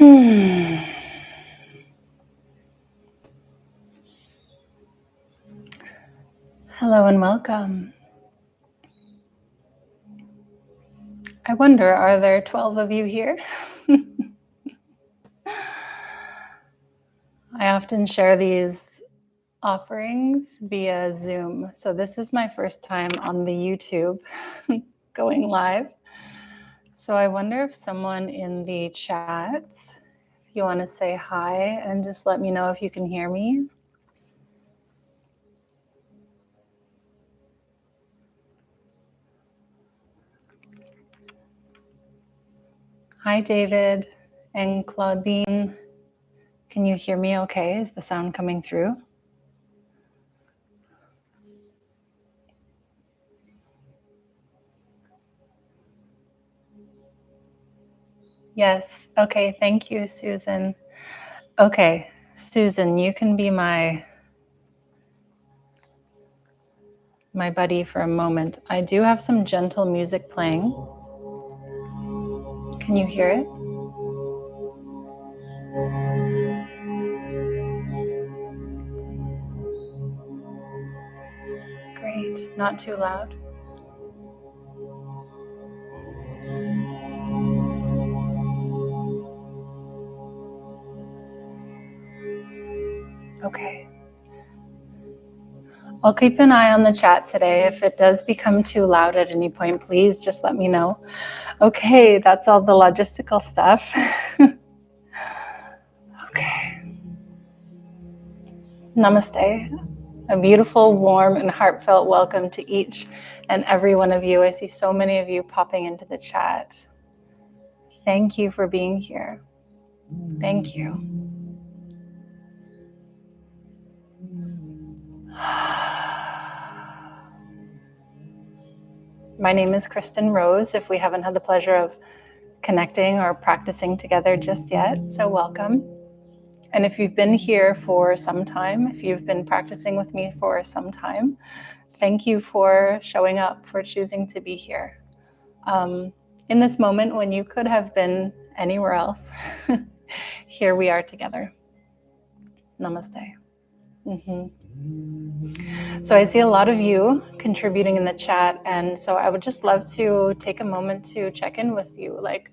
Hello and welcome. I wonder, are there 12 of you here? I often share these offerings via Zoom. So this is my first time on the YouTube going live. So I wonder if someone in the chat, if you want to say hi and just let me know if you can hear me. Hi, David and Claudine. Can you hear me okay? Is the sound coming through? Yes. Okay. Thank you, Susan. Okay, Susan, you can be my buddy for a moment. I do have some gentle music playing. Can you hear it? Great. Not too loud. Okay. I'll keep an eye on the chat today. If it does become too loud at any point, please just let me know. Okay, that's all the logistical stuff. Okay. Namaste. A beautiful, warm, and heartfelt welcome to each and every one of you. I see so many of you popping into the chat. Thank you for being here. Thank you. My name is Kristyn Rose, if we haven't had the pleasure of connecting or practicing together just yet, so welcome. And if you've been here for some time, if you've been practicing with me for some time, thank you for showing up, for choosing to be here. In this moment when you could have been anywhere else, here we are together. Namaste. So I see a lot of you contributing in the chat, and so I would just love to take a moment to check in with you. Like,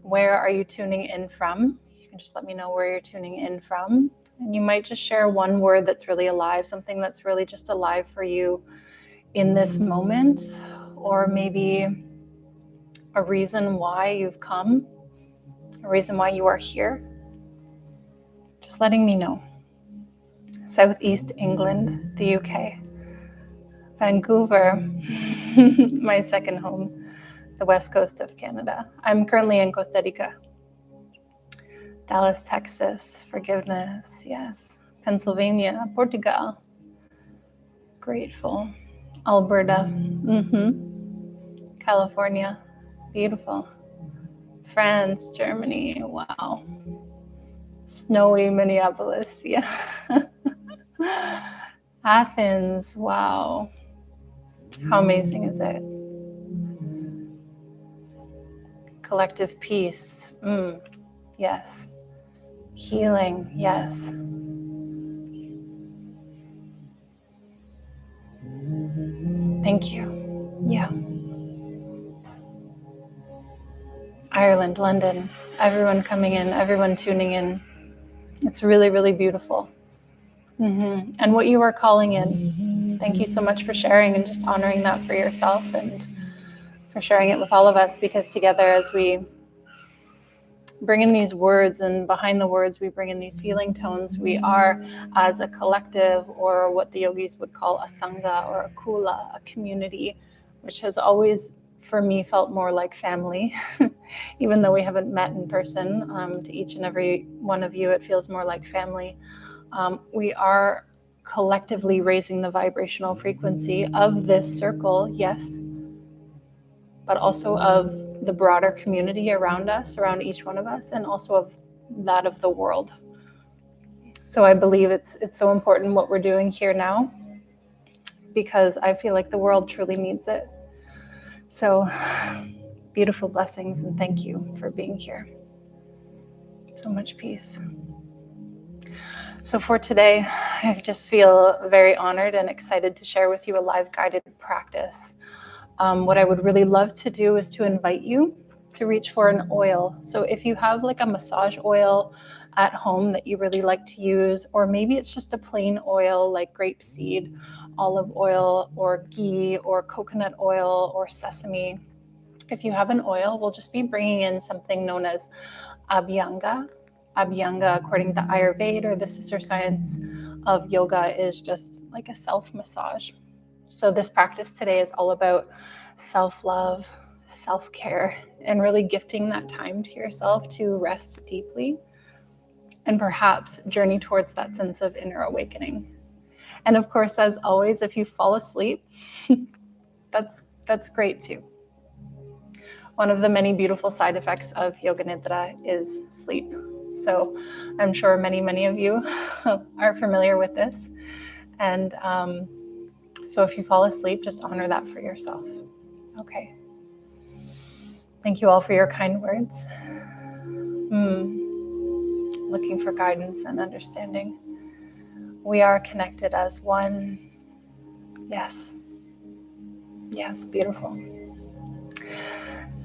where are you tuning in from? You can just let me know where you're tuning in from, and you might just share one word that's really alive, something that's really just alive for you in this moment, or maybe a reason why you've come, a reason why you are here. Just letting me know. Southeast England, the UK. Vancouver, my second home, the west coast of Canada. I'm currently in Costa Rica. Dallas, Texas, forgiveness, yes. Pennsylvania, Portugal, grateful. Alberta, California, beautiful. France, Germany, wow. Snowy Minneapolis, yeah. Athens, wow. How amazing is it? Collective peace, yes. Healing, yes. Thank you, yeah. Ireland, London, everyone coming in, everyone tuning in. It's really, really beautiful. And what you are calling in, thank you so much for sharing and just honoring that for yourself and for sharing it with all of us, because together as we bring in these words, and behind the words we bring in these feeling tones, we are, as a collective, or what the yogis would call a sangha or a kula, a community, which has always for me felt more like family. Even though we haven't met in person, to each and every one of you it feels more like family. We are collectively raising the vibrational frequency of this circle, yes, but also of the broader community around us, around each one of us, and also of that of the world. So I believe it's so important what we're doing here now, because I feel like the world truly needs it. So beautiful blessings, and thank you for being here. So much peace. So for today, I just feel very honored and excited to share with you a live guided practice. What I would really love to do is to invite you to reach for an oil. So if you have like a massage oil at home that you really like to use, or maybe it's just a plain oil like grapeseed, olive oil, or ghee, or coconut oil, or sesame. If you have an oil, we'll just be bringing in something known as Abhyanga. Abhyanga, according to Ayurveda or the sister science of yoga, is just like a self-massage. So this practice today is all about self-love, self-care, and really gifting that time to yourself to rest deeply and perhaps journey towards that sense of inner awakening. And of course, as always, if you fall asleep, that's great too. One of the many beautiful side effects of Yoga Nidra is sleep. So I'm sure many of you are familiar with this. And so if you fall asleep, just honor that for yourself. Okay. Thank you all for your kind words. Looking for guidance and understanding. We are connected as one. Yes. Yes, beautiful.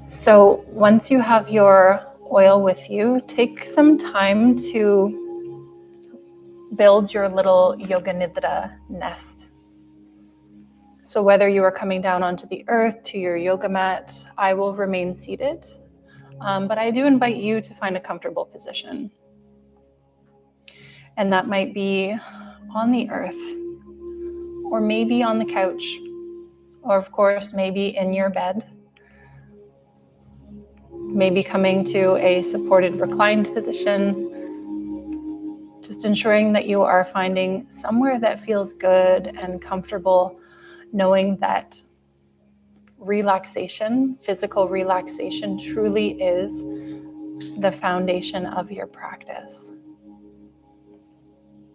So once you have your oil with you, take some time to build your little Yoga Nidra nest. So whether you are coming down onto the earth to your yoga mat, I will remain seated, but I do invite you to find a comfortable position. And that might be on the earth, or maybe on the couch, or of course, maybe in your bed. Maybe coming to a supported reclined position, just ensuring that you are finding somewhere that feels good and comfortable, knowing that relaxation, physical relaxation, truly is the foundation of your practice.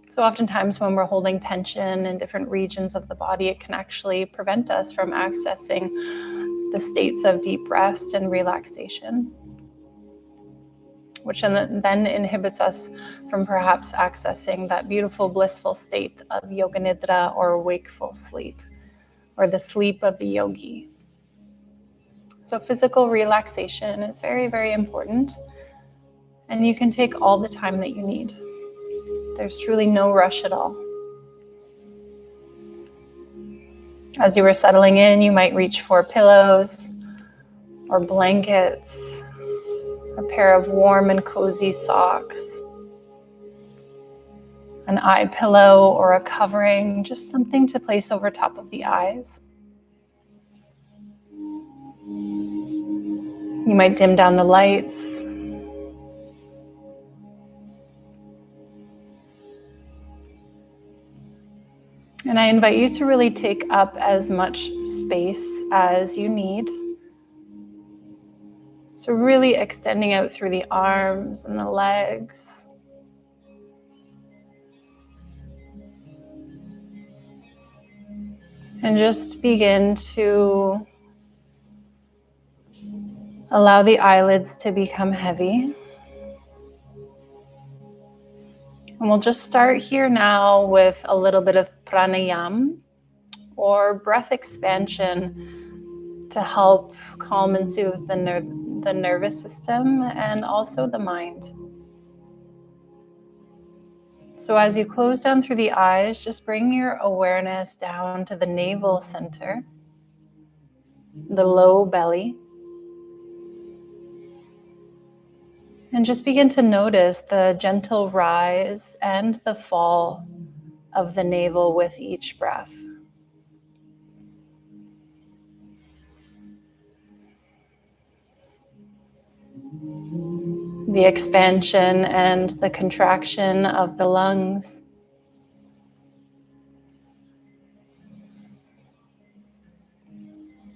So oftentimes when we're holding tension in different regions of the body, it can actually prevent us from accessing the states of deep rest and relaxation, which then inhibits us from perhaps accessing that beautiful, blissful state of Yoga Nidra, or wakeful sleep, or the sleep of the yogi. So physical relaxation is very, very important, and you can take all the time that you need. There's truly no rush at all. As you are settling in, you might reach for pillows or blankets, a pair of warm and cozy socks, an eye pillow or a covering, just something to place over top of the eyes. You might dim down the lights. And I invite you to really take up as much space as you need. So really extending out through the arms and the legs. And just begin to allow the eyelids to become heavy. And we'll just start here now with a little bit of pranayama, or breath expansion, to help calm and soothe the nervous system and also the mind. So as you close down through the eyes, just bring your awareness down to the navel center, the low belly. And just begin to notice the gentle rise and the fall of the navel with each breath. The expansion and the contraction of the lungs.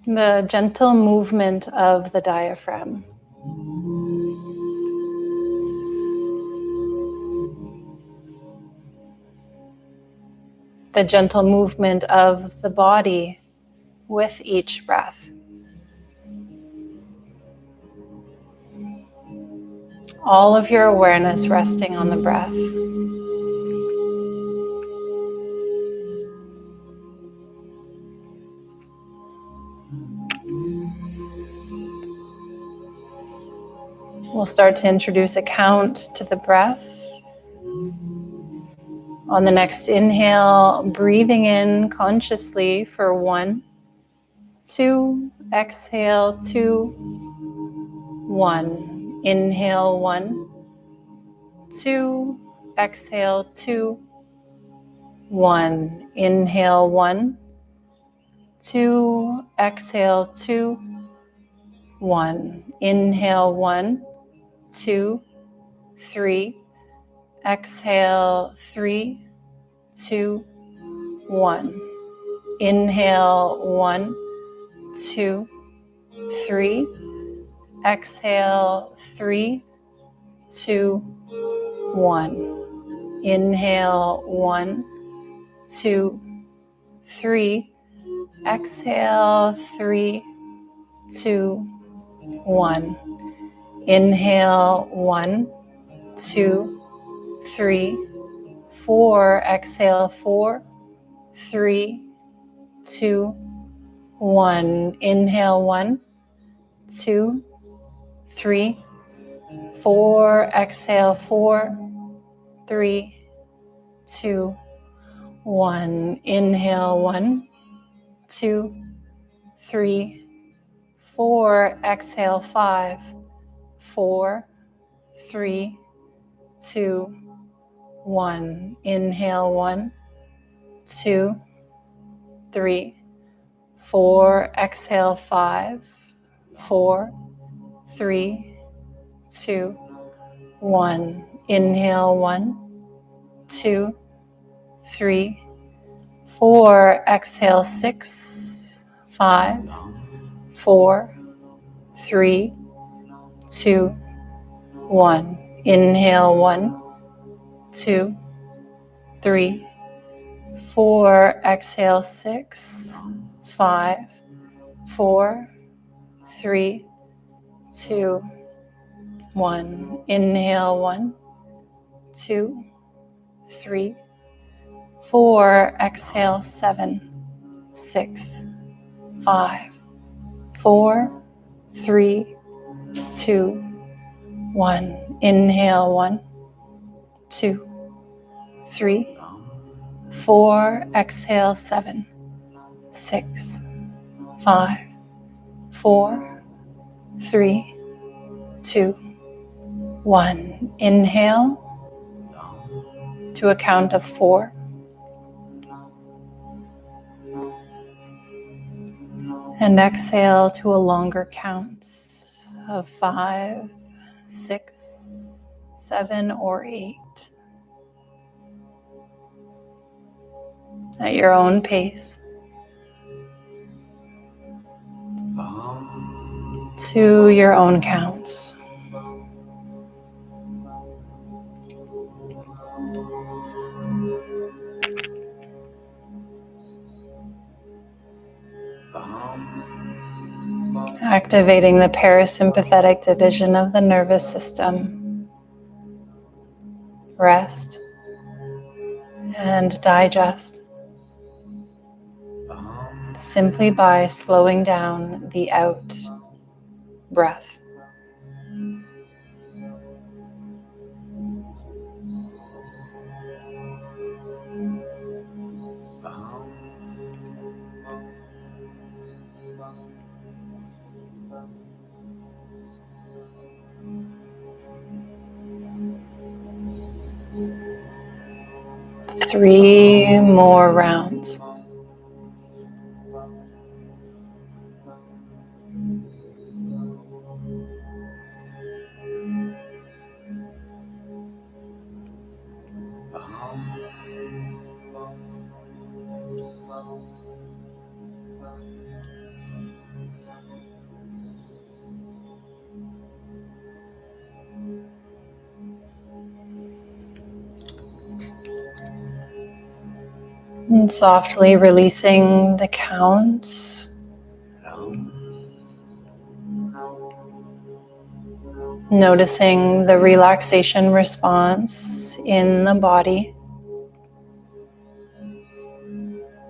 The gentle movement of the diaphragm. The gentle movement of the body with each breath. All of your awareness resting on the breath. We'll start to introduce a count to the breath. On the next inhale, breathing in consciously for 1, 2, exhale 2, 1. Inhale 1, 2, exhale 2, 1. Inhale 1, 2, exhale 2, 1. Inhale 1, 2, 3, exhale 3, 2, 1. Inhale 1, 2, 3, exhale 3, 2, 1. Inhale 1, 2, 3, exhale 3, 2, 1. Inhale 1, 2, 3, 4, exhale 4, 3, 2, 1. Inhale 1, 2, 3, 4, exhale 4, 3, 2, 1. Inhale 1, 2, 3, 4, exhale 5, 4, 3, 2, 1. Inhale 1, 2, 3, 4, exhale 5, 4, 3, 2, 1. Inhale 1, 2, 3, 4, exhale 6, 5, 4, 3, 2, 1. Inhale 1, 2, 3, 4, exhale 6, 5, 4, 3, 2, 1. Inhale 1, 2, 3, 4, exhale 7, 6, 5, 4, 3, 2, 1. Inhale 1, 2, 3, 4, exhale 7, 6, 5, 4, 3, 2, 1. Inhale to a count of 4. And exhale to a longer count of 5, 6, 7, or 8. At your own pace. To your own count. Activating the parasympathetic division of the nervous system. Rest and digest simply by slowing down the out breath. Three more rounds. And softly releasing the count. Noticing the relaxation response in the body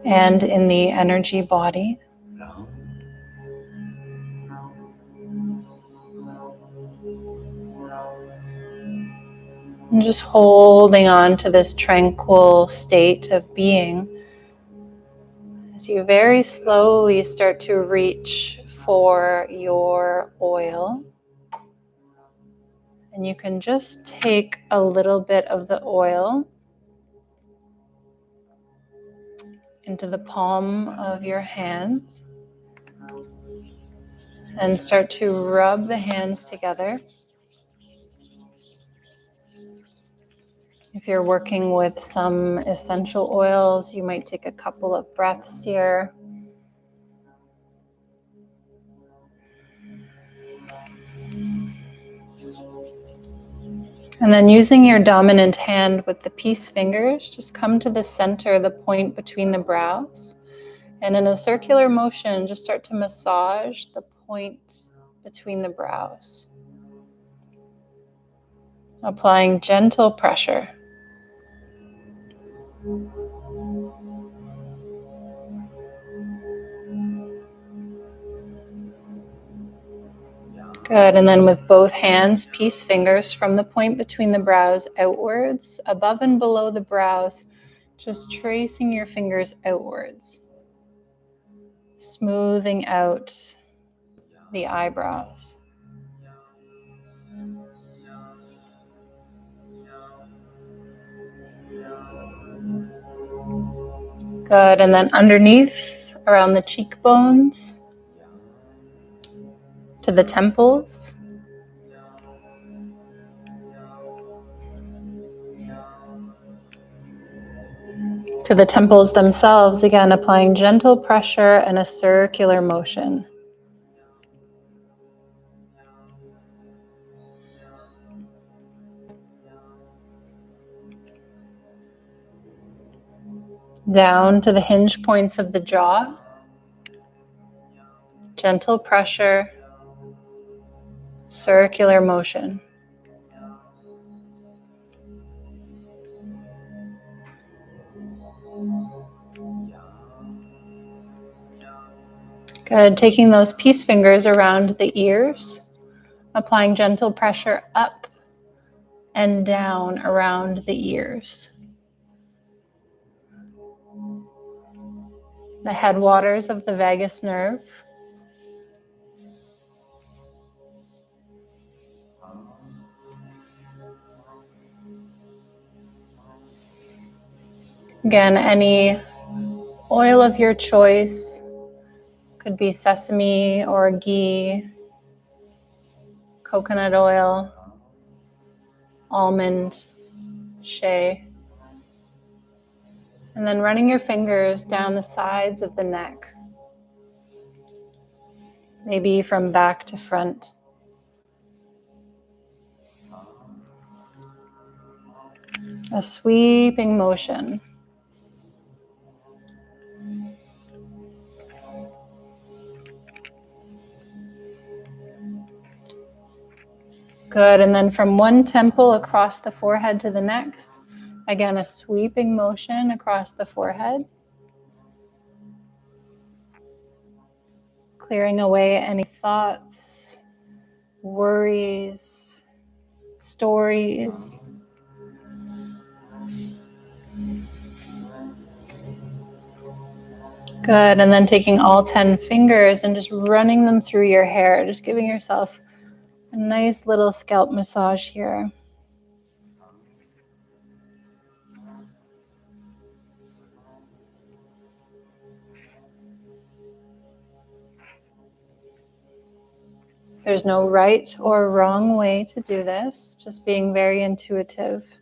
and in the energy body. And just holding on to this tranquil state of being as you very slowly start to reach for your oil. And you can just take a little bit of the oil into the palm of your hand and start to rub the hands together. If you're working with some essential oils, you might take a couple of breaths here. And then using your dominant hand with the peace fingers, just come to the center, the point between the brows. And in a circular motion, just start to massage the point between the brows, applying gentle pressure. Good, and then with both hands, peace fingers from the point between the brows outwards, above and below the brows, just tracing your fingers outwards, smoothing out the eyebrows. Good, and then underneath, around the cheekbones, to the temples. To the temples themselves, again, applying gentle pressure and a circular motion. Down to the hinge points of the jaw. Gentle pressure, circular motion. Good, taking those peace fingers around the ears, applying gentle pressure up and down around the ears. The headwaters of the vagus nerve. Again, any oil of your choice, could be sesame or ghee, coconut oil, almond, shea. And then running your fingers down the sides of the neck, maybe from back to front. A sweeping motion. Good, and then from one temple across the forehead to the next. Again, a sweeping motion across the forehead. Clearing away any thoughts, worries, stories. Good, and then taking all 10 fingers and just running them through your hair, just giving yourself a nice little scalp massage here. There's no right or wrong way to do this, just being very intuitive.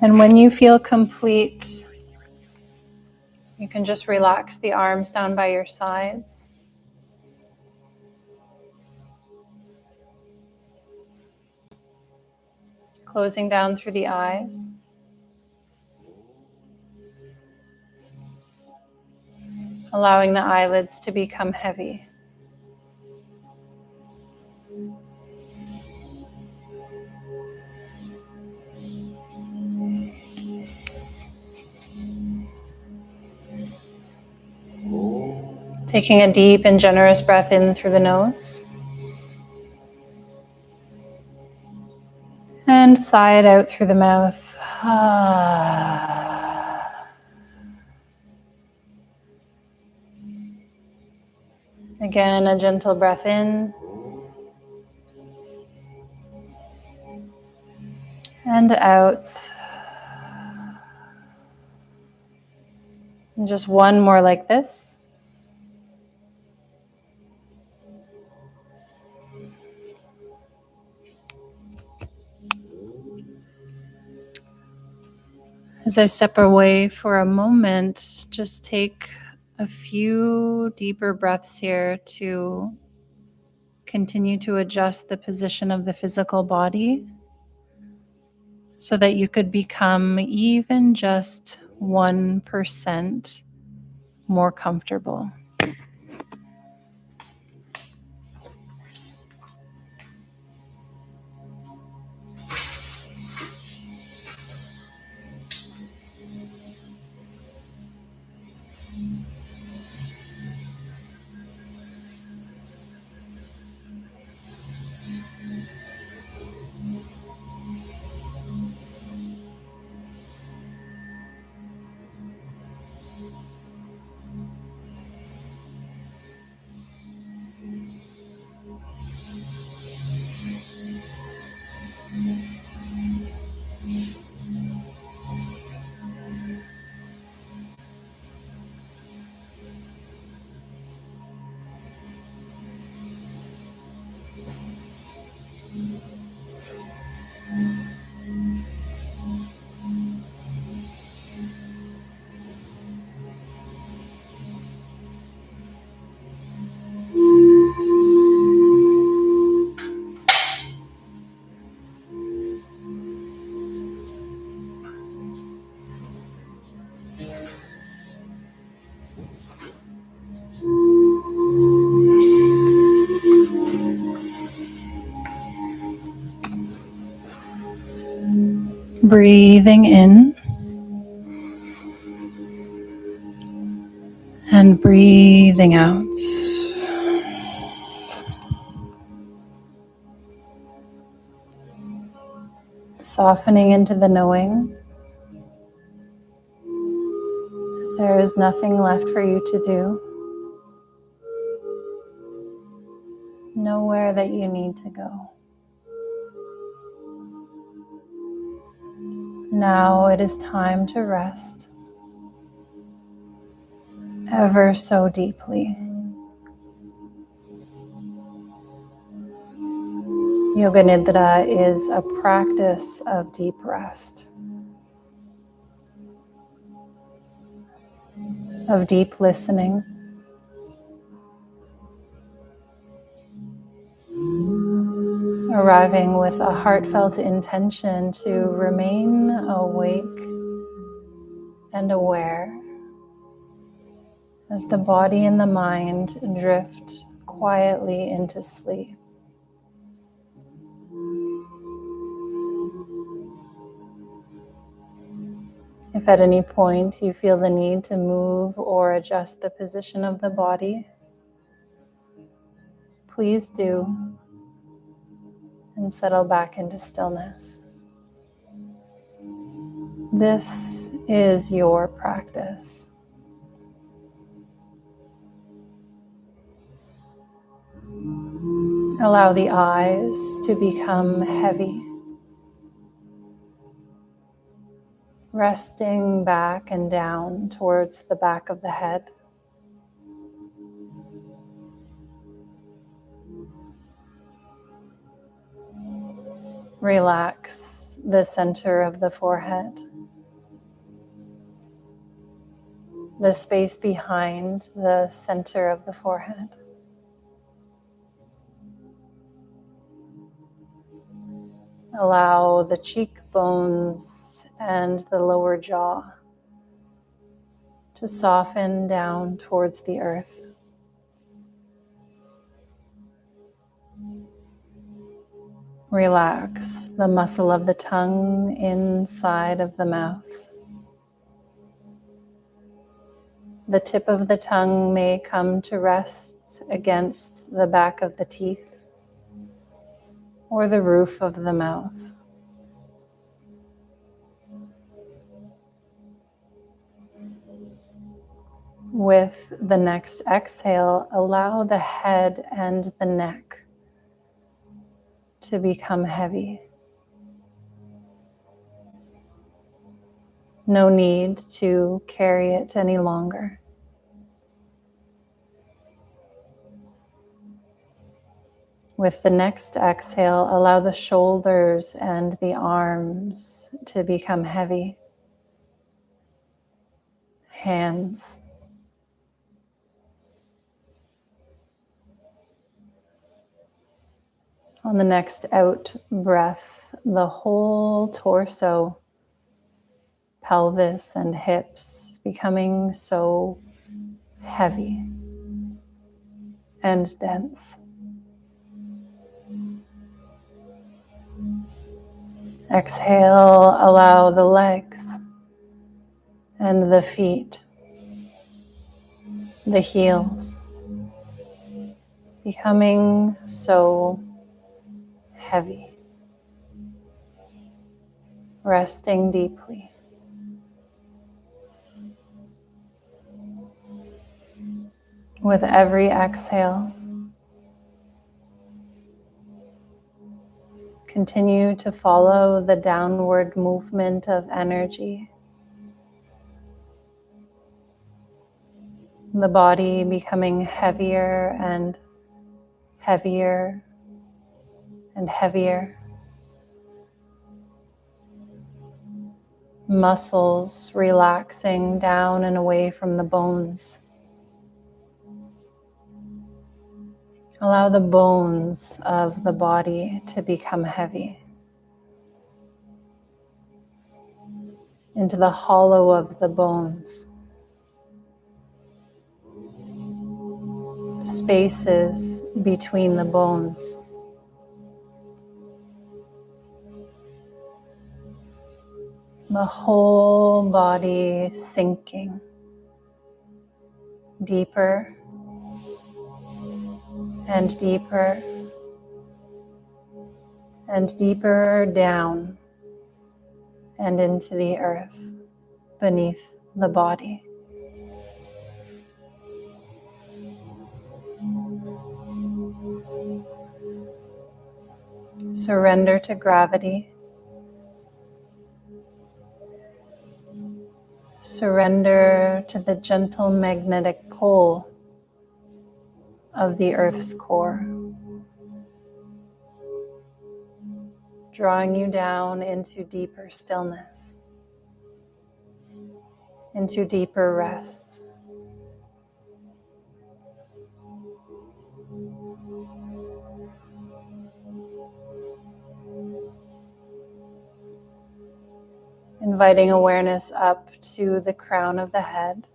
And when you feel complete, you can just relax the arms down by your sides. closing down through the eyes. Allowing the eyelids to become heavy. Taking a deep and generous breath in through the nose. And sigh it out through the mouth. Again, a gentle breath in. And out. And just one more like this. As I step away for a moment, just take a few deeper breaths here to continue to adjust the position of the physical body so that you could become even just 1% more comfortable. Breathing in and breathing out. Softening into the knowing there is nothing left for you to do. Nowhere that you need to go. Now it is time to rest ever so deeply. Yoga Nidra is a practice of deep rest, of deep listening, arriving with a heartfelt intention to remain awake and aware as the body and the mind drift quietly into sleep. If at any point you feel the need to move or adjust the position of the body, please do, and settle back into stillness. This is your practice. Allow the eyes to become heavy, resting back and down towards the back of the head. Relax the center of the forehead, the space behind the center of the forehead. Allow the cheekbones and the lower jaw to soften down towards the earth. Relax the muscle of the tongue inside of the mouth. The tip of the tongue may come to rest against the back of the teeth or the roof of the mouth. With the next exhale, allow the head and the neck to become heavy. No need to carry it any longer. With the next exhale, allow the shoulders and the arms to become heavy. Hands. On the next out breath, the whole torso, pelvis and hips becoming so heavy and dense. Exhale, allow the legs and the feet, the heels, becoming so heavy, resting deeply. With every exhale, continue to follow the downward movement of energy. The body becoming heavier and heavier and heavier. Muscles relaxing down and away from the bones. Allow the bones of the body to become heavy. Into the hollow of the bones. Spaces between the bones. The whole body sinking deeper and deeper and deeper down and into the earth beneath the body. Surrender to gravity. Surrender to the gentle magnetic pull of the earth's core, drawing you down into deeper stillness, into deeper rest. Inviting awareness up to the crown of the head.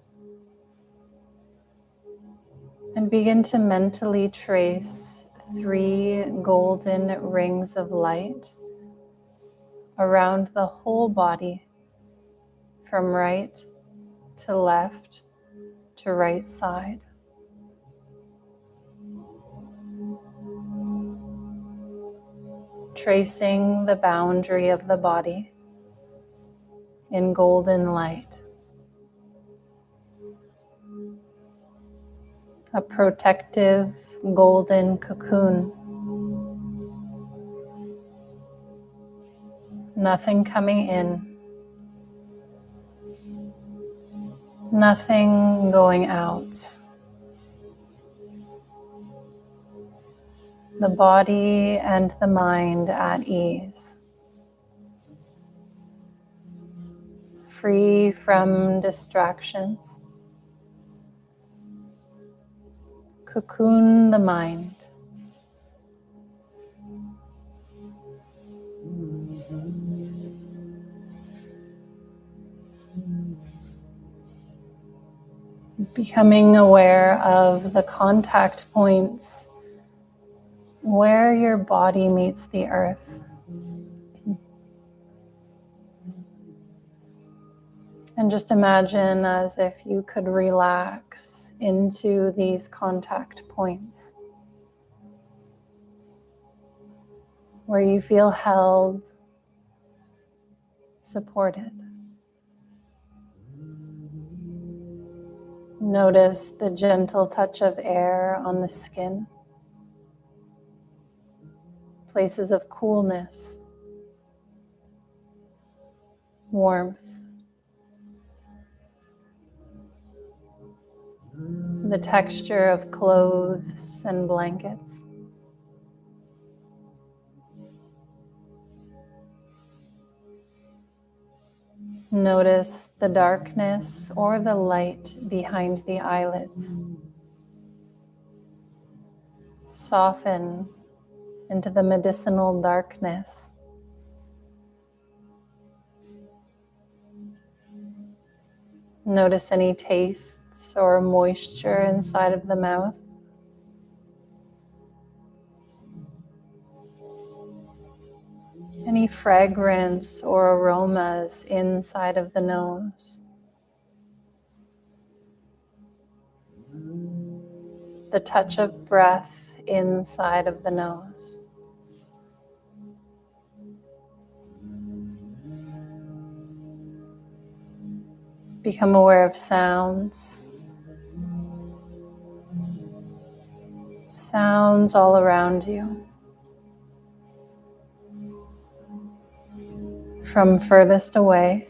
And begin to mentally trace 3 golden rings of light around the whole body, from right to left to right side. Tracing the boundary of the body in golden light. A protective golden cocoon. Nothing coming in. Nothing going out. The body and the mind at ease. Free from distractions. Cocoon the mind. Becoming aware of the contact points where your body meets the earth. And just imagine as if you could relax into these contact points where you feel held, supported. Notice the gentle touch of air on the skin, places of coolness, warmth, the texture of clothes and blankets. Notice the darkness or the light behind the eyelids. Soften into the medicinal darkness. Notice any tastes or moisture inside of the mouth. Any fragrance or aromas inside of the nose. The touch of breath inside of the nose. Become aware of sounds. Sounds all around you. From furthest away,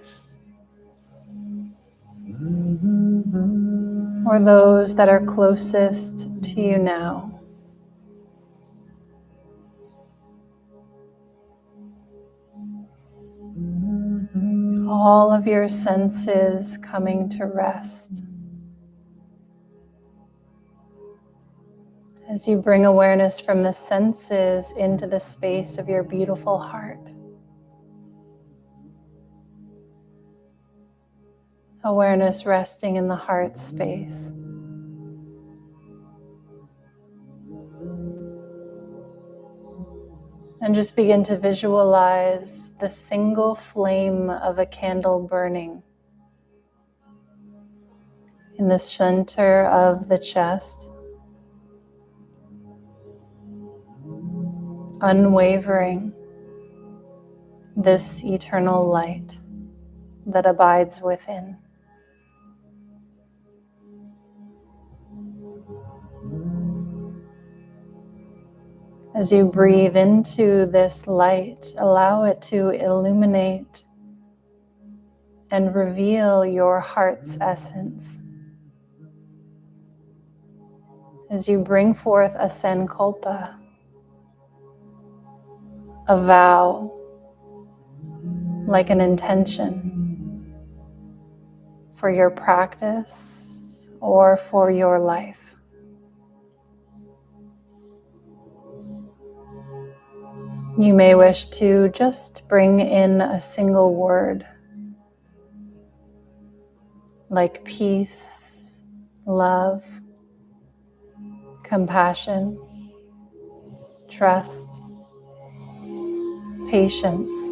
or those that are closest to you now. All of your senses coming to rest as you bring awareness from the senses into the space of your beautiful heart. Awareness resting in the heart space. And just begin to visualize the single flame of a candle burning in the center of the chest, unwavering, this eternal light that abides within. As you breathe into this light, allow it to illuminate and reveal your heart's essence. As you bring forth a Sankalpa, a vow, like an intention for your practice or for your life. You may wish to just bring in a single word, like peace, love, compassion, trust, patience.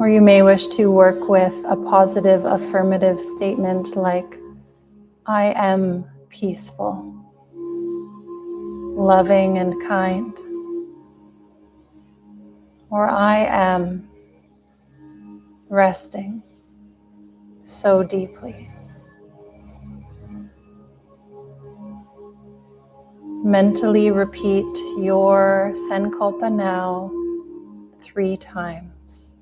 Or you may wish to work with a positive affirmative statement like, I am peaceful, loving and kind, or I am resting so deeply. Mentally repeat your Sankalpa now 3 times.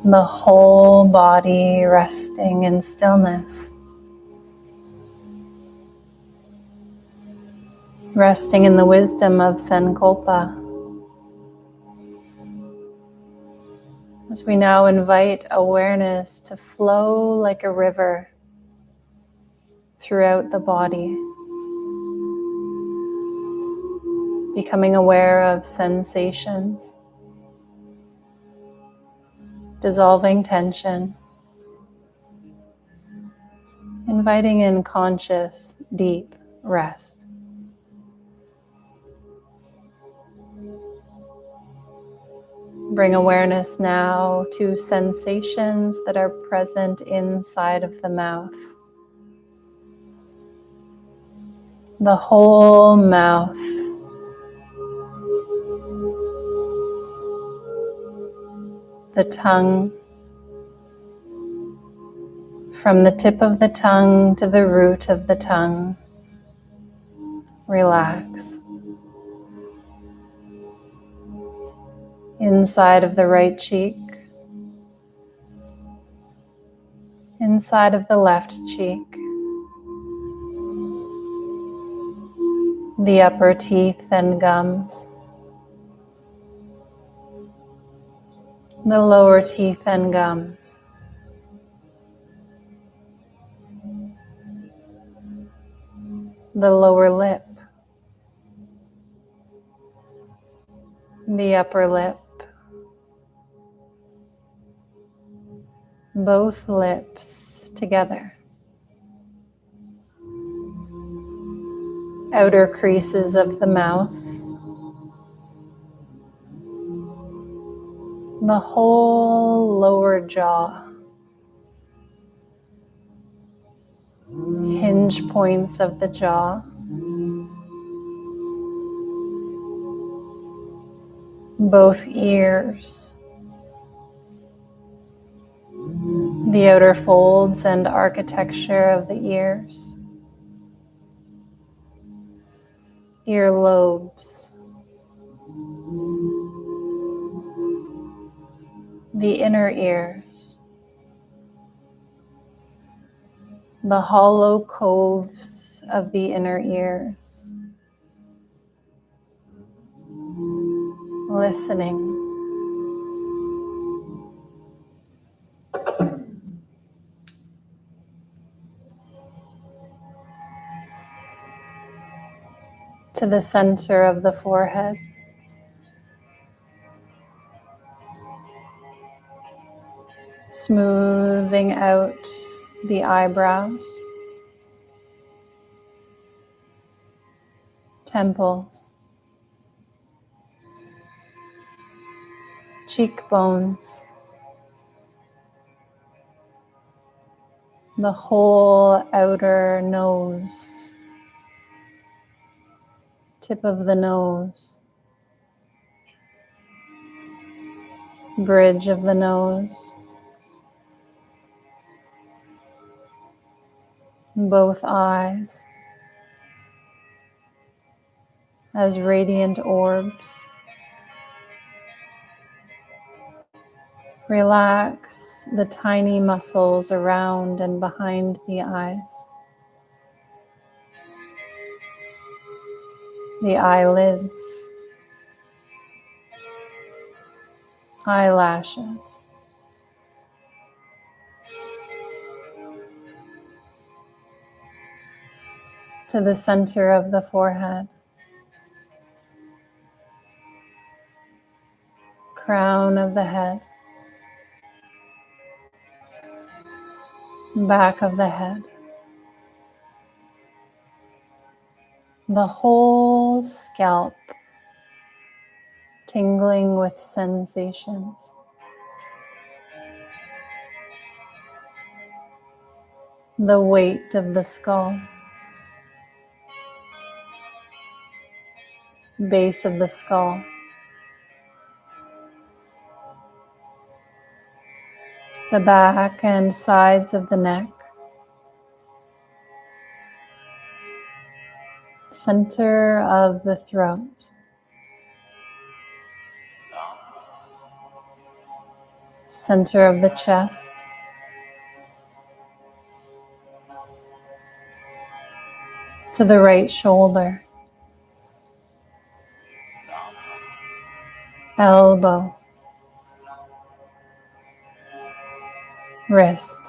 The whole body resting in stillness. resting in the wisdom of Sankalpa. As we now invite awareness to flow like a river throughout the body, becoming aware of sensations, dissolving tension, inviting in conscious, deep rest. Bring awareness now to sensations that are present inside of the mouth. The whole mouth. The tongue. From the tip of the tongue to the root of the tongue. Relax. Inside of the right cheek. Inside of the left cheek. The upper teeth and gums. The lower teeth and gums. The lower lip. The upper lip. Both lips together. Outer creases of the mouth. The whole lower jaw. Hinge points of the jaw. Both ears. The outer folds and architecture of the ears. Earlobes. The inner ears. The hollow coves of the inner ears. Listening. To the center of the forehead. Smoothing out the eyebrows. Temples. Cheekbones. The whole outer nose. Tip of the nose. Bridge of the nose. Both eyes as radiant orbs. Relax the tiny muscles around and behind the eyes. The eyelids. Eyelashes. To the center of the forehead. Crown of the head. Back of the head. The whole scalp tingling with sensations. The weight of the skull. Base of the skull. The back and sides of the neck. Center of the throat. Center of the chest. To the right shoulder. elbow, wrist,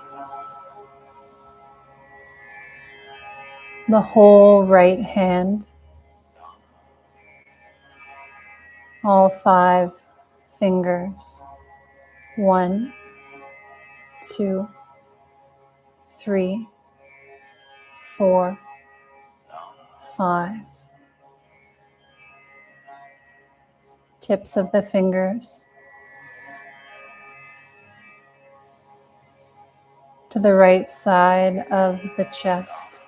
the whole right hand, all 5 fingers, 1, 2, 3, 4, 5. Tips of the fingers to the right side of the chest,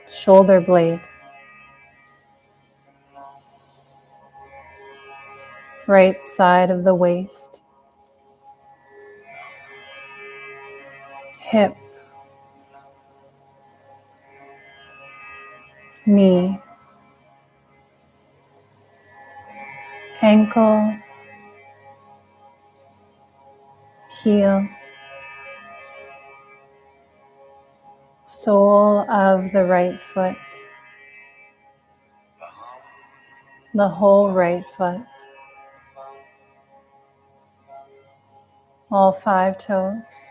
shoulder blade, right side of the waist, hip, knee, ankle, heel, sole of the right foot, the whole right foot, all 5 toes,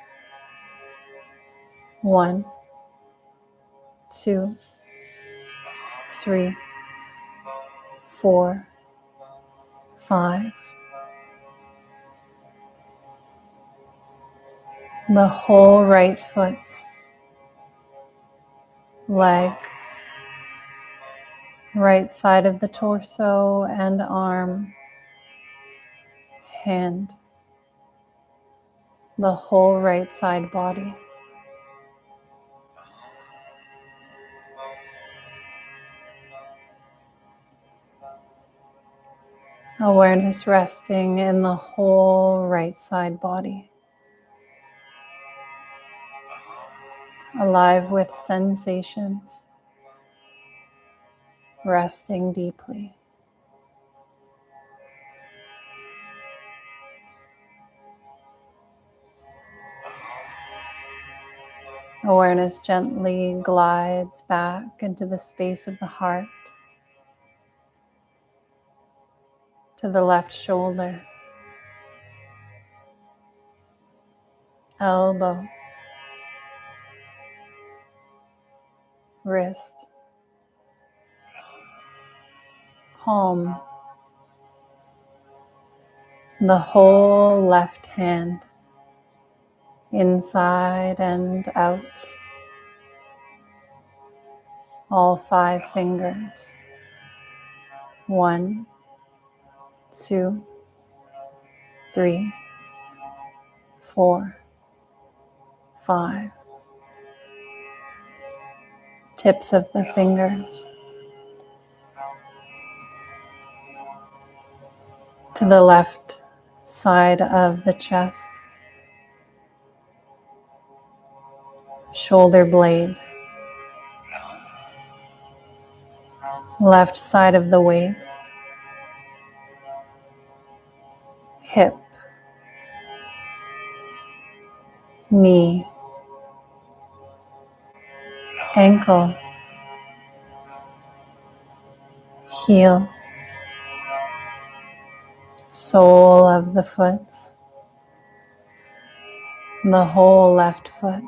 1, 2, 3, 4, 5. The whole right foot, leg, right side of the torso and arm, hand, the whole right side body. Awareness resting in the whole right side body. Alive with sensations, resting deeply. Awareness gently glides back into the space of the heart, to the left shoulder, elbow, wrist, palm, the whole left hand, inside and out, all 5 fingers, 1, 2, 3, 4, 5. Tips of the fingers to the left side of the chest, shoulder blade, left side of the waist, hip, knee, ankle, heel, sole of the foot, the whole left foot,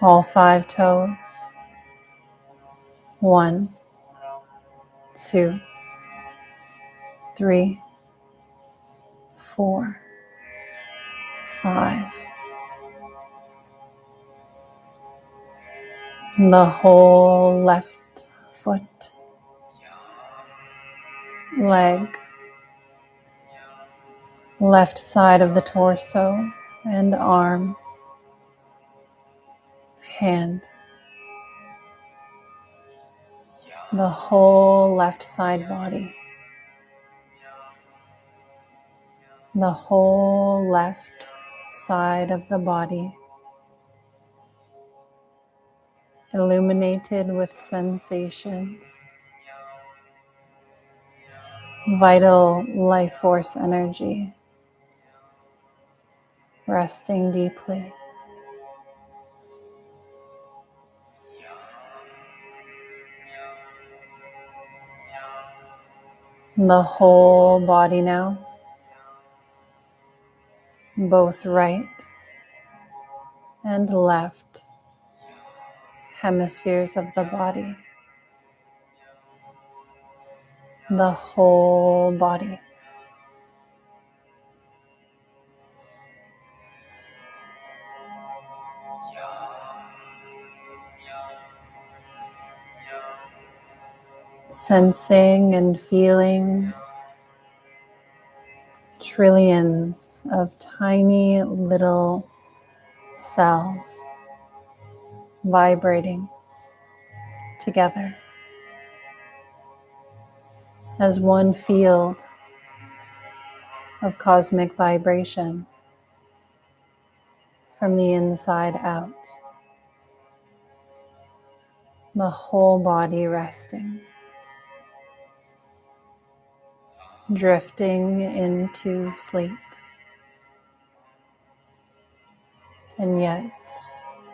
all 5 toes, 1, 2, 3, 4, 5. The whole left foot, leg, left side of the torso and arm, hand, the whole left side body, the whole left side of the body, illuminated with sensations, vital life force energy, resting deeply. The whole body now, both right and left hemispheres of the body. The whole body. Sensing and feeling trillions of tiny little cells vibrating together as one field of cosmic vibration from the inside out. The whole body resting, drifting into sleep. And yet,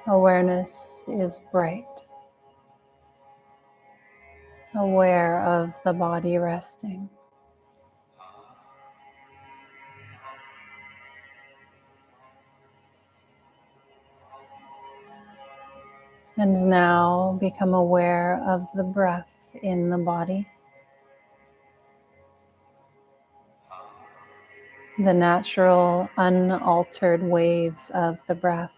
awareness is bright, aware of the body resting. And now become aware of the breath in the body, the natural, unaltered waves of the breath.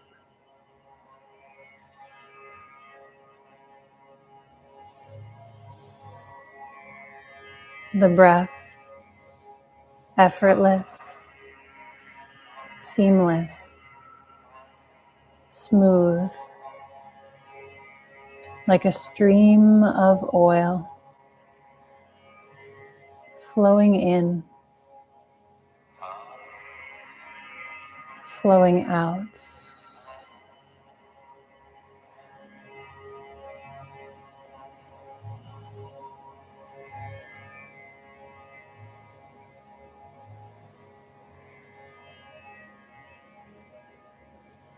The breath, effortless, seamless, smooth, like a stream of oil flowing in, flowing out.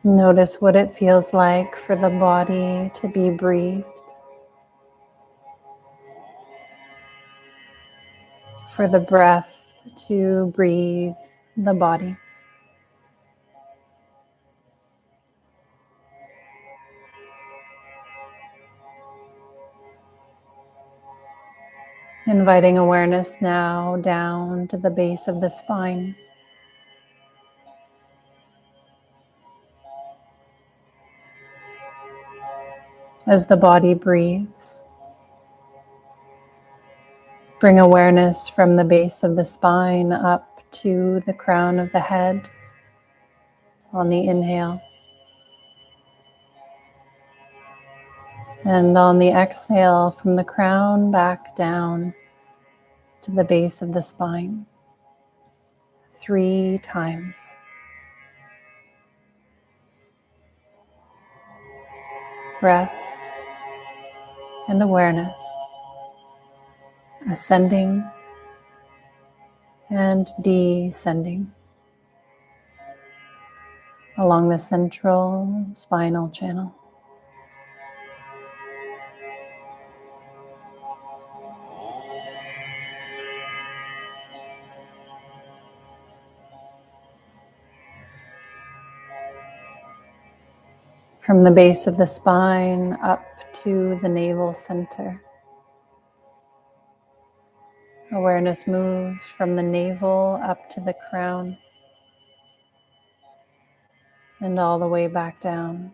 Notice what it feels like for the body to be breathed, for the breath to breathe the body. Inviting awareness now down to the base of the spine. As the body breathes, bring awareness from the base of the spine up to the crown of the head on the inhale. And on the exhale, from the crown back down to the base of the spine. 3 times. Breath and awareness, ascending and descending along the central spinal channel. From the base of the spine up to the navel center. Awareness moves from the navel up to the crown and all the way back down.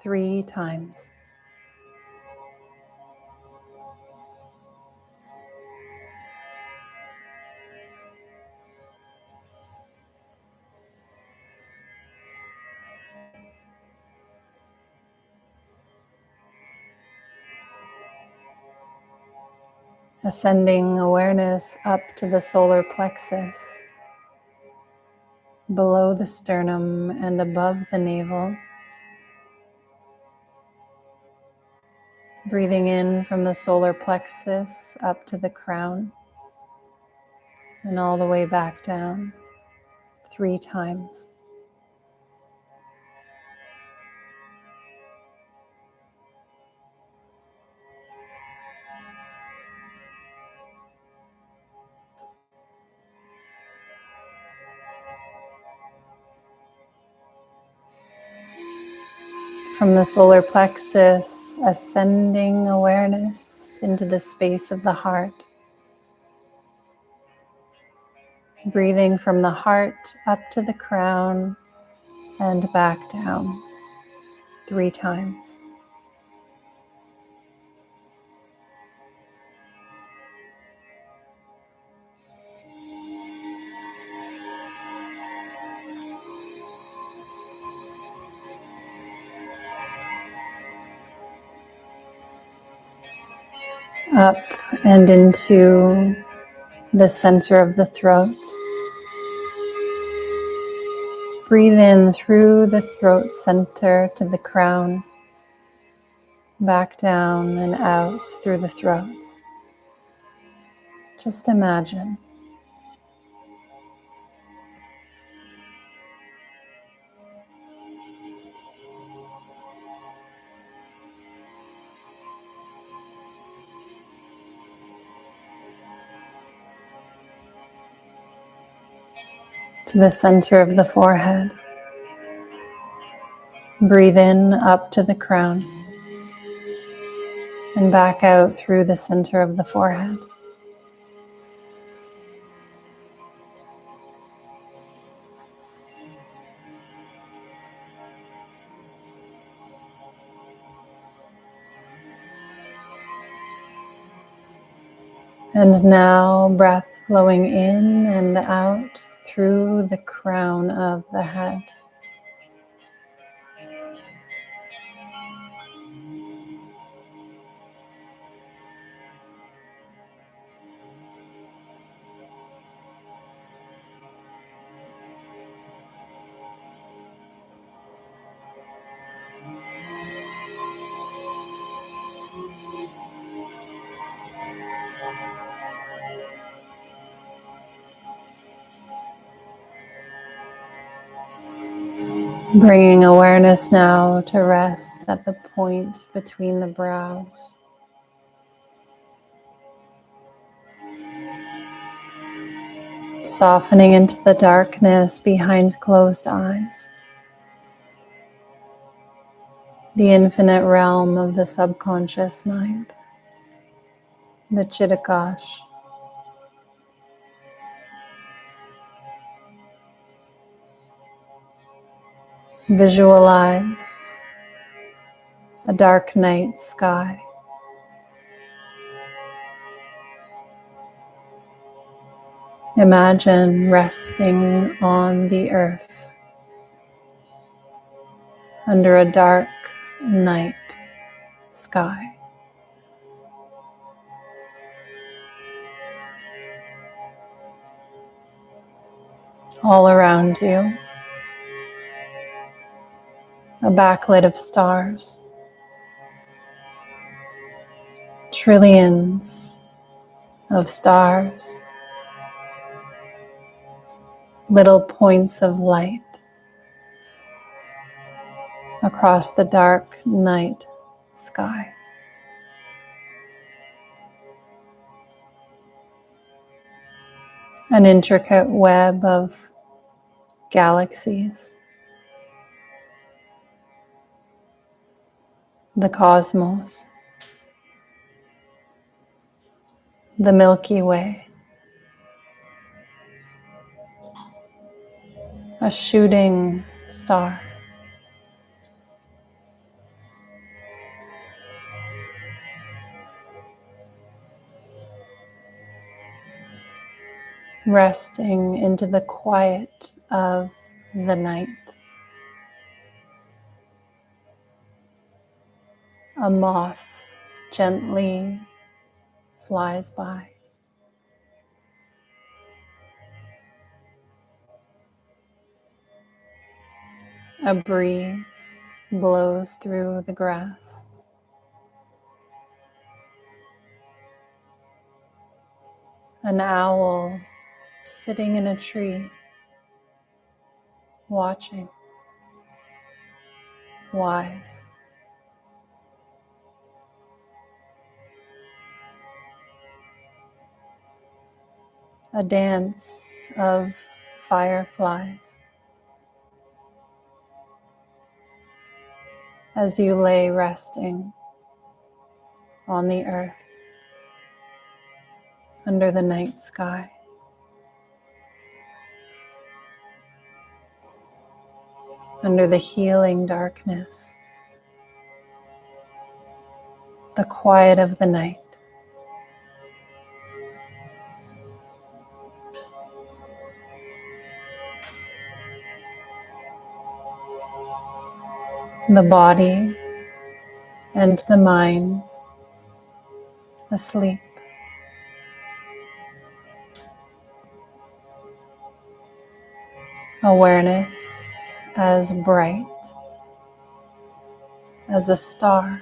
3 times. Ascending awareness up to the solar plexus, below the sternum and above the navel. Breathing in from the solar plexus up to the crown and all the way back down 3 times. from the solar plexus, ascending awareness into the space of the heart. Breathing from the heart up to the crown and back down 3 times. Up and into the center of the throat. Breathe in through the throat center to the crown, back down and out through the throat. Just imagine. To the center of the forehead. Breathe in up to the crown and back out through the center of the forehead. And now breath flowing in and out through the crown of the head. Bringing awareness now to rest at the point between the brows. Softening into the darkness behind closed eyes. The infinite realm of the subconscious mind. The Chittakash. Visualize a dark night sky. Imagine resting on the earth under a dark night sky. All around you, a backlit of stars. Trillions of stars. Little points of light across the dark night sky. An intricate web of galaxies. The cosmos. The Milky Way. A shooting star. Resting into the quiet of the night. A moth gently flies by. A breeze blows through the grass. An owl sitting in a tree, watching, wise. A dance of fireflies. as you lay resting on the earth under the night sky. Under the healing darkness, the quiet of the night. The body and the mind asleep. Awareness as bright as a star.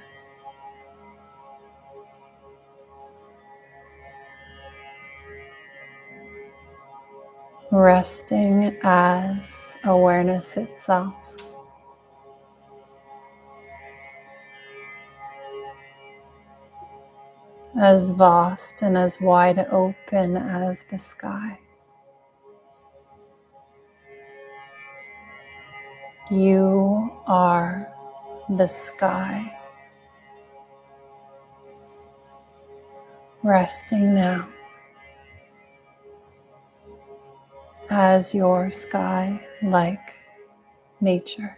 Resting as awareness itself. As vast and as wide open as the sky. You are the sky. Resting now as your sky, like nature.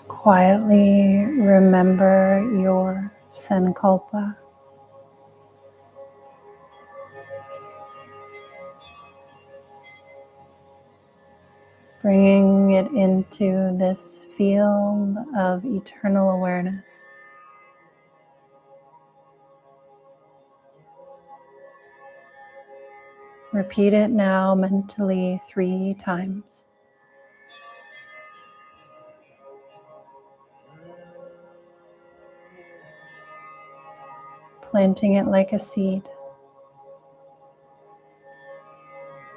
Quietly remember your Sankalpa. Bringing it into this field of eternal awareness. Repeat it now mentally 3 times. Planting it like a seed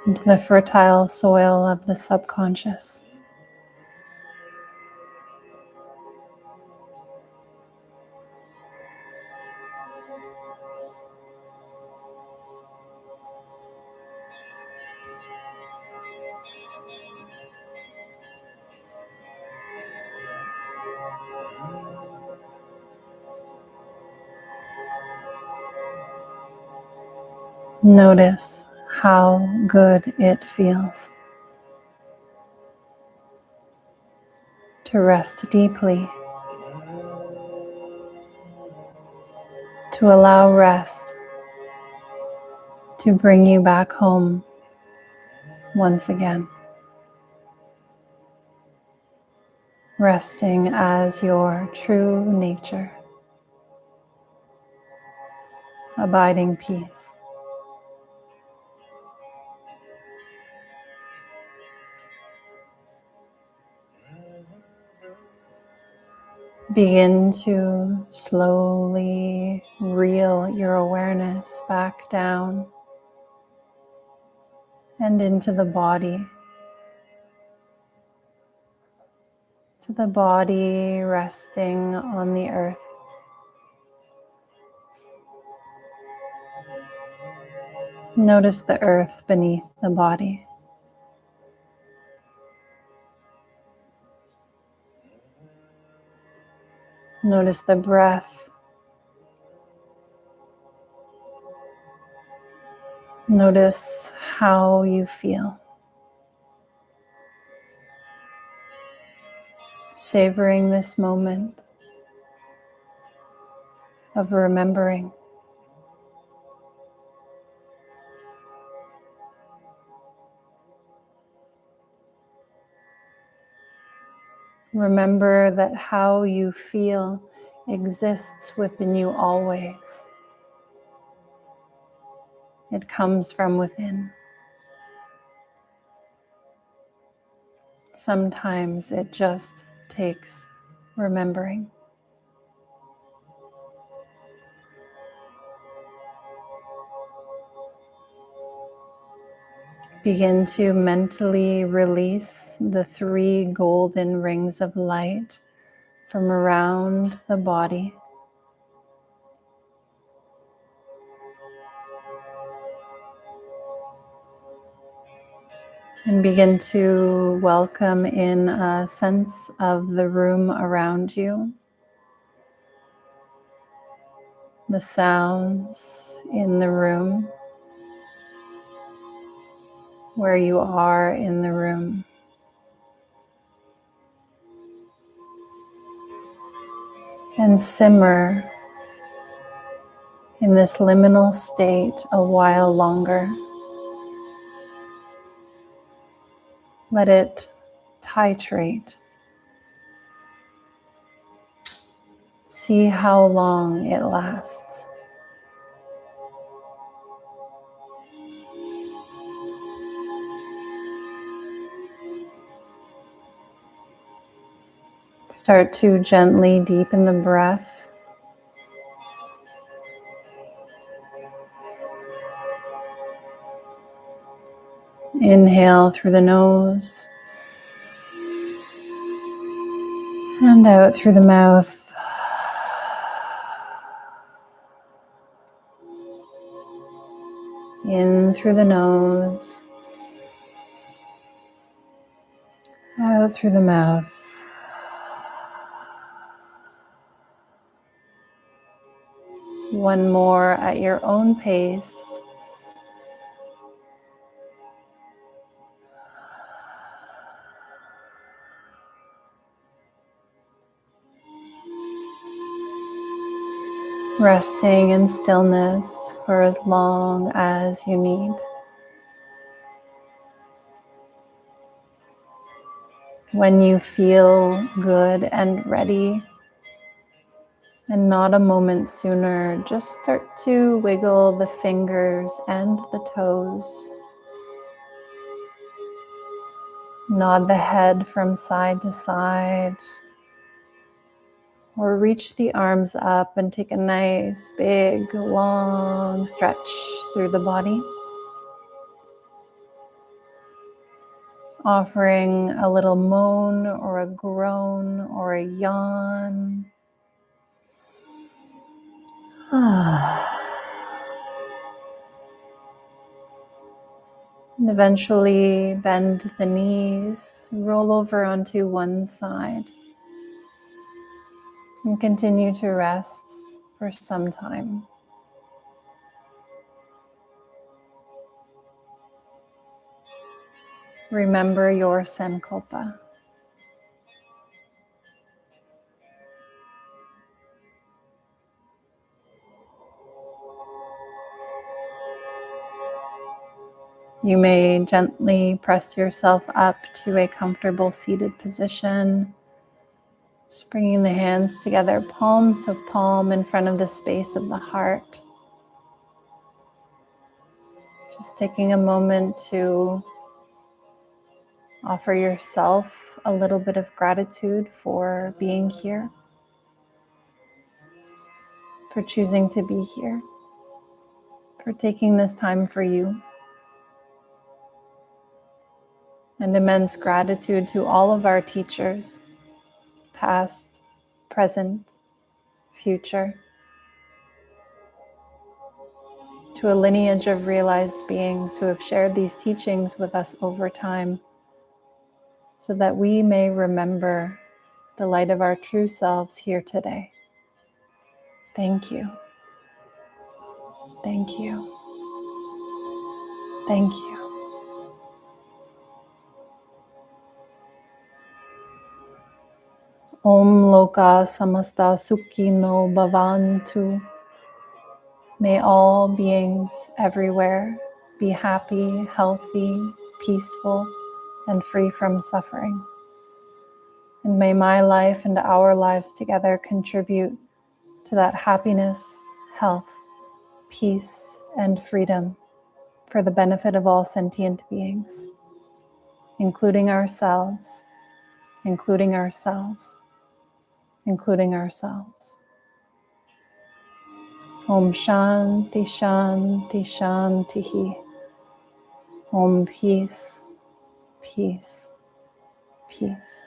into the fertile soil of the subconscious. Notice how good it feels to rest deeply, to allow rest to bring you back home once again. Resting as your true nature, abiding peace. Begin to slowly reel your awareness back down and into the body. To the body resting on the earth. Notice the earth beneath the body. Notice the breath. Notice how you feel. Savoring this moment of remembering. Remember that how you feel exists within you always. It comes from within. Sometimes it just takes remembering. Begin to mentally release the 3 golden rings of light from around the body. And begin to welcome in a sense of the room around you, the sounds in the room, where you are in the room. And simmer in this liminal state a while longer. Let it titrate. See how long it lasts. Start to gently deepen the breath. Inhale through the nose and out through the mouth. In through the nose, out through the mouth. One more at your own pace. Resting in stillness for as long as you need. When you feel good and ready, and not a moment sooner, just start to wiggle the fingers and the toes. Nod the head from side to side. Or reach the arms up and take a nice, big, long stretch through the body. Offering a little moan or a groan or a yawn. And eventually bend the knees, roll over onto one side. And continue to rest for some time. Remember your Sankalpa. You may gently press yourself up to a comfortable seated position. Just bringing the hands together, palm to palm in front of the space of the heart. Just taking a moment to offer yourself a little bit of gratitude for being here, for choosing to be here, for taking this time for you. And immense gratitude to all of our teachers, past, present, future. to a lineage of realized beings who have shared these teachings with us over time, so that we may remember the light of our true selves here today. Thank you. Thank you. Thank you. Om Loka Samasta Sukhino Bhavantu. May all beings everywhere be happy, healthy, peaceful, and free from suffering. And may my life and our lives together contribute to that happiness, health, peace, and freedom for the benefit of all sentient beings, including ourselves, including ourselves, including ourselves. Om Shanti Shanti Shantihi. Om Peace, Peace, Peace.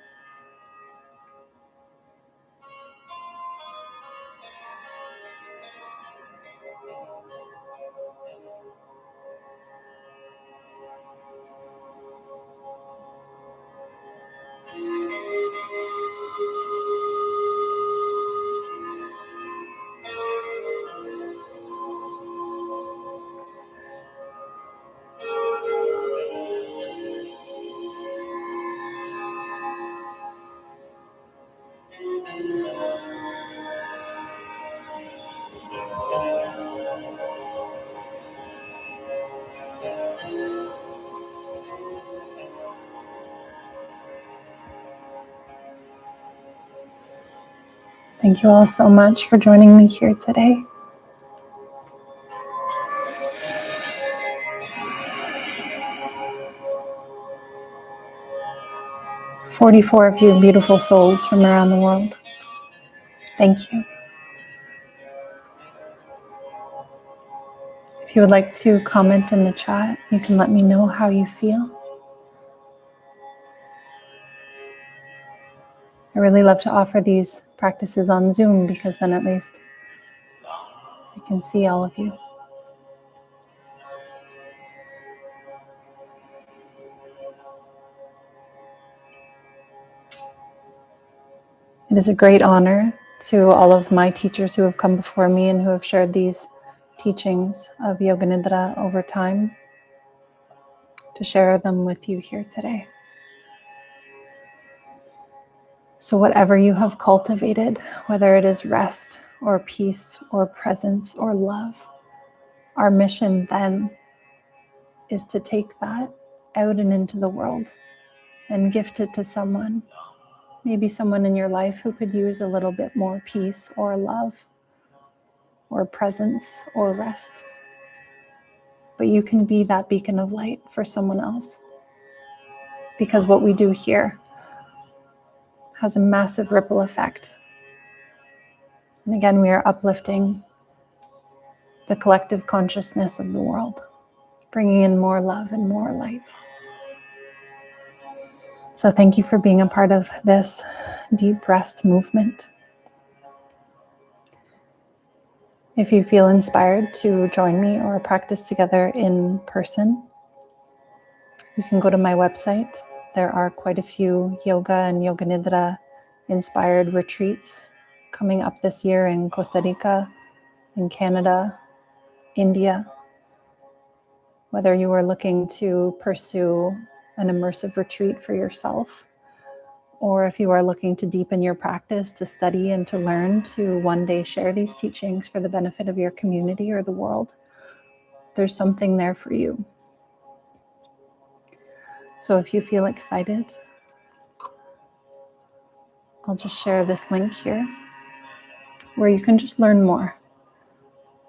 Thank you all so much for joining me here today. "44 of you beautiful souls from around the world. Thank you. If you would like to comment in the chat, you can let me know how you feel. I really love to offer these practices on Zoom because then at least I can see all of you. It is a great honor to all of my teachers who have come before me and who have shared these teachings of Yoga Nidra over time to share them with you here today. So whatever you have cultivated, whether it is rest or peace or presence or love, our mission then is to take that out and into the world and gift it to someone. Maybe someone in your life who could use a little bit more peace or love or presence or rest. But you can be that beacon of light for someone else. Because what we do here has a massive ripple effect. And again, we are uplifting the collective consciousness of the world, bringing in more love and more light. So thank you for being a part of this deep rest movement. If you feel inspired to join me or practice together in person, you can go to my website. There are quite a few yoga and Yoga Nidra inspired retreats coming up this year in Costa Rica, in Canada, India. Whether you are looking to pursue an immersive retreat for yourself, or if you are looking to deepen your practice, to study and to learn, to one day share these teachings for the benefit of your community or the world, there's something there for you. So if you feel excited, I'll just share this link here where you can just learn more.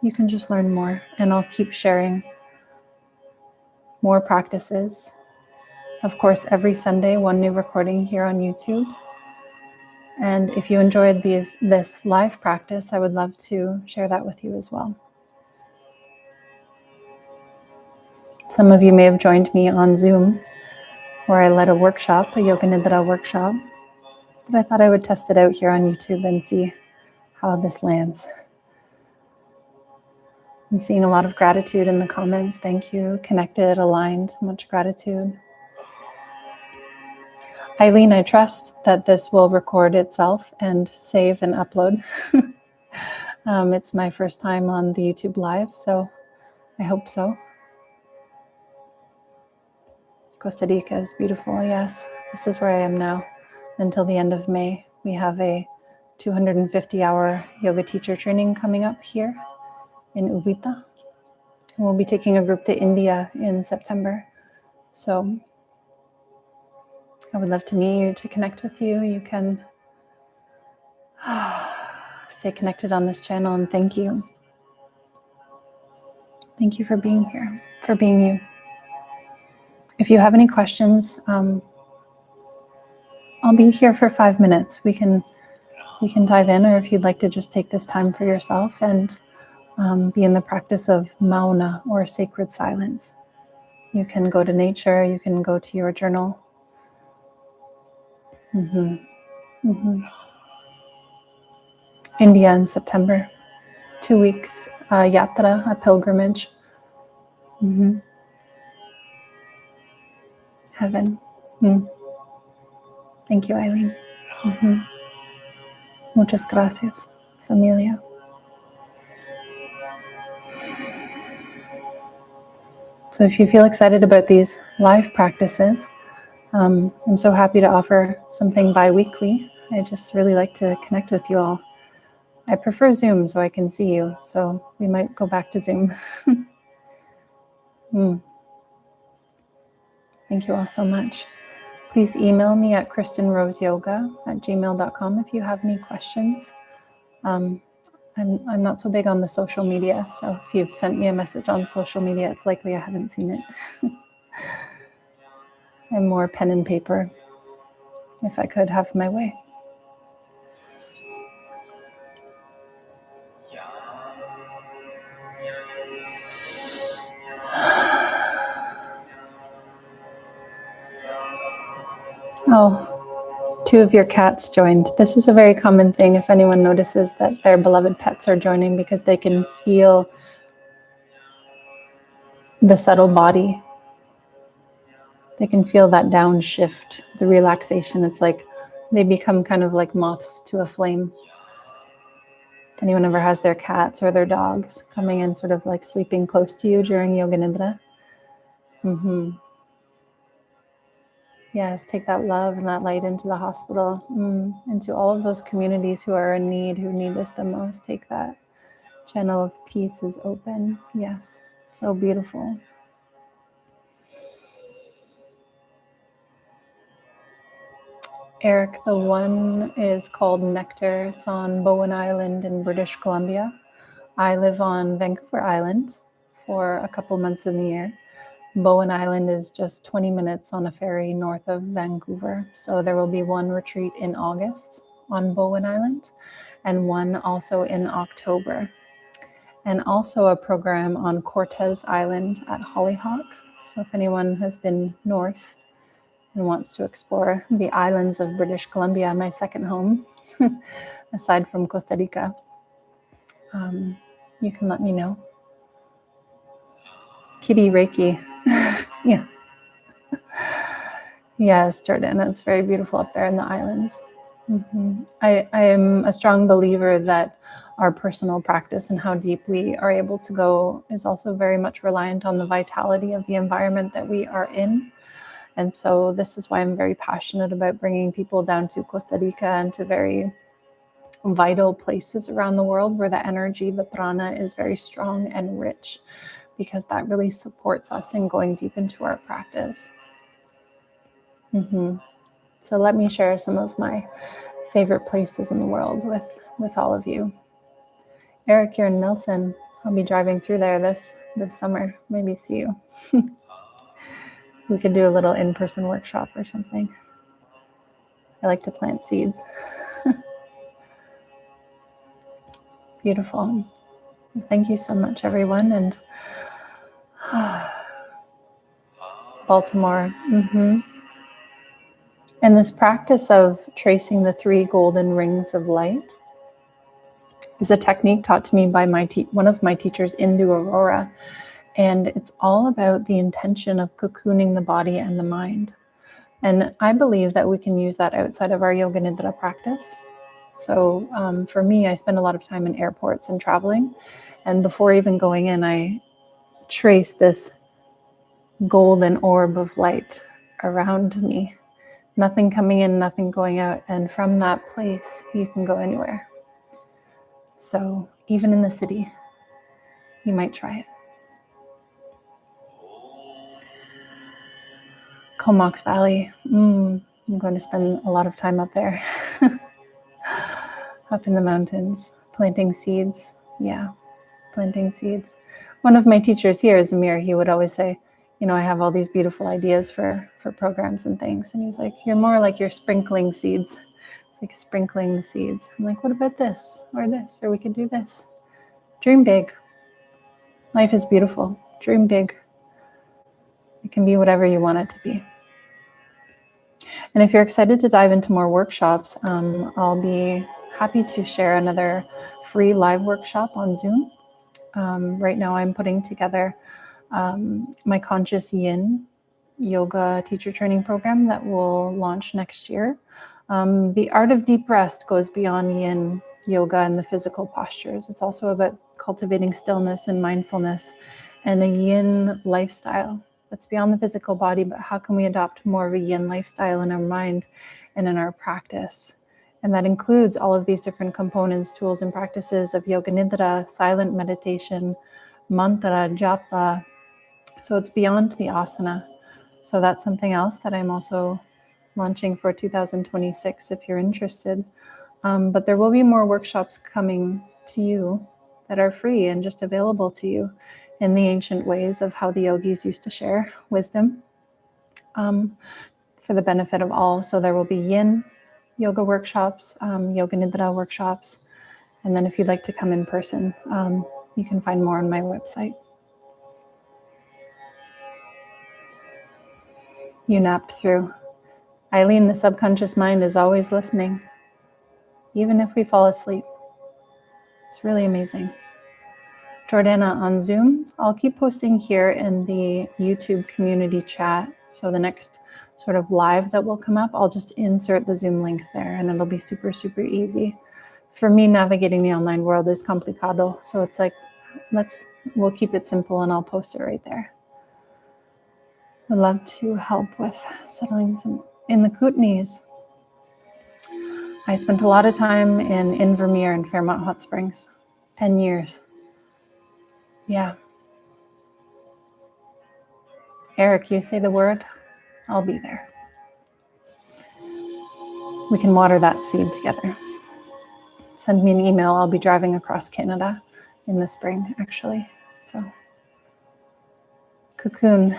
You can just learn more, and I'll keep sharing more practices. Of course, every Sunday, one new recording here on YouTube. And if you enjoyed this live practice, I would love to share that with you as well. Some of you may have joined me on Zoom, where I led a workshop, a Yoga Nidra workshop. But I thought I would test it out here on YouTube and see how this lands. I'm seeing a lot of gratitude in the comments. Thank you. Connected, aligned, much gratitude. Eileen, I trust that this will record itself and save and upload. It's my first time on the YouTube Live, so I hope so. Costa Rica is beautiful, yes. This is where I am now until the end of May. We have a 250-hour yoga teacher training coming up here in Ubita. And we'll be taking a group to India in September. So I would love to meet you, to connect with you. You can stay connected on this channel, and thank you. Thank you for being here, for being you. If you have any questions, I'll be here for 5 minutes. We can dive in, or if you'd like to just take this time for yourself and be in the practice of mauna, or sacred silence. You can go to nature, you can go to your journal. India in September, 2 weeks, yatra, a pilgrimage. Heaven. Thank you, Eileen. Muchas gracias, familia. So if you feel excited about these live practices, I'm so happy to offer something bi-weekly. I just really like to connect with you all. I prefer Zoom so I can see you, so we might go back to Zoom. Thank you all so much. Please email me at kristynroseyoga@gmail.com if you have any questions. I'm not so big on the social media, so if you've sent me a message on social media, it's likely I haven't seen it. I'm more pen and paper, if I could have my way. Oh, 2 of your cats joined. This is a very common thing if anyone notices that their beloved pets are joining, because they can feel the subtle body. They can feel that downshift, the relaxation. It's like they become kind of like moths to a flame. If anyone ever has their cats or their dogs coming in, sort of like sleeping close to you during Yoga Nidra. Yes, take that love and that light into the hospital, into all of those communities who are in need, who need this the most. Take that. Channel of peace is open. Yes, so beautiful. Eric, the one is called Nectar. It's on Bowen Island in British Columbia. I live on Vancouver Island for a couple months in the year. Bowen Island is just 20 minutes on a ferry north of Vancouver. So there will be one retreat in August on Bowen Island, and one also in October. And also a program on Cortes Island at Hollyhock. So if anyone has been north and wants to explore the islands of British Columbia, my second home, aside from Costa Rica, you can let me know. Kitty Reiki. Yeah. Yes, Jordan, it's very beautiful up there in the islands. I am a strong believer that our personal practice and how deep we are able to go is also very much reliant on the vitality of the environment that we are in. And so this is why I'm very passionate about bringing people down to Costa Rica and to very vital places around the world where the energy, the prana, is very strong and rich, because that really supports us in going deep into our practice. So let me share some of my favorite places in the world with all of you. Eric, you're in Nelson. I'll be driving through there this summer. Maybe see you. We could do a little in-person workshop or something. I like to plant seeds. Beautiful. Thank you so much, everyone. And Baltimore. And this practice of tracing the 3 golden rings of light is a technique taught to me by one of my teachers, Indu Aurora. And it's all about the intention of cocooning the body and the mind. And I believe that we can use that outside of our Yoga Nidra practice. So for me, I spend a lot of time in airports and traveling. And before even going in, I trace this golden orb of light around me. Nothing coming in, nothing going out. And from that place, you can go anywhere. So even in the city, you might try it. Comox Valley. I'm going to spend a lot of time up there. Up in the mountains, planting seeds. Yeah, planting seeds. One of my teachers here is Amir. He would always say, I have all these beautiful ideas for programs and things. And he's like, you're more like you're sprinkling seeds. It's like sprinkling the seeds. I'm like, what about this or this? Or we could do this. Dream big. Life is beautiful. Dream big. It can be whatever you want it to be. And if you're excited to dive into more workshops, I'll be happy to share another free live workshop on Zoom. Right now I'm putting together my Conscious Yin yoga teacher training program that will launch next year. The art of deep rest goes beyond yin yoga and the physical postures. It's also about cultivating stillness and mindfulness and a yin lifestyle that's beyond the physical body, but how can we adopt more of a yin lifestyle in our mind and in our practice? And that includes all of these different components, tools, and practices of Yoga Nidra, silent meditation, mantra, japa. So it's beyond the asana. So that's something else that I'm also launching for 2026 if you're interested. But there will be more workshops coming to you that are free and just available to you in the ancient ways of how the yogis used to share wisdom for the benefit of all. So there will be yin yoga workshops, Yoga Nidra workshops. And then if you'd like to come in person, you can find more on my website. You napped through. Eileen, the subconscious mind is always listening, even if we fall asleep. It's really amazing. Jordana on Zoom, I'll keep posting here in the YouTube community chat. So the next sort of live that will come up, I'll just insert the Zoom link there and it'll be super, super easy. For me, navigating the online world is complicado. So it's like, we'll keep it simple and I'll post it right there. I'd love to help with settling some in the Kootenays. I spent a lot of time in Invermere and Fairmont Hot Springs, 10 years. Yeah. Eric, you say the word, I'll be there. We can water that seed together. Send me an email. I'll be driving across Canada in the spring, actually. So, cocoon.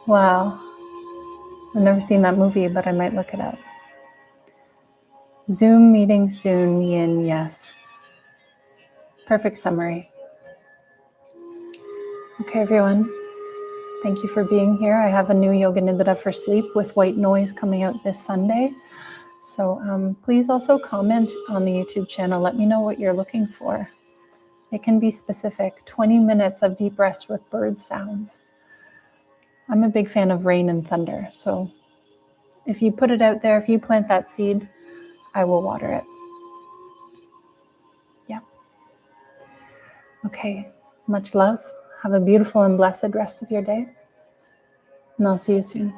Wow. I've never seen that movie, but I might look it up. Zoom meeting soon, yin, yes. Perfect summary. Okay, everyone. Thank you for being here. I have a new Yoga Nidra for sleep with white noise coming out this Sunday. So please also comment on the YouTube channel. Let me know what you're looking for. It can be specific. 20 minutes of deep rest with bird sounds. I'm a big fan of rain and thunder. So if you put it out there, if you plant that seed, I will water it. Yeah. Okay. Much love. Have a beautiful and blessed rest of your day. And I'll see you soon.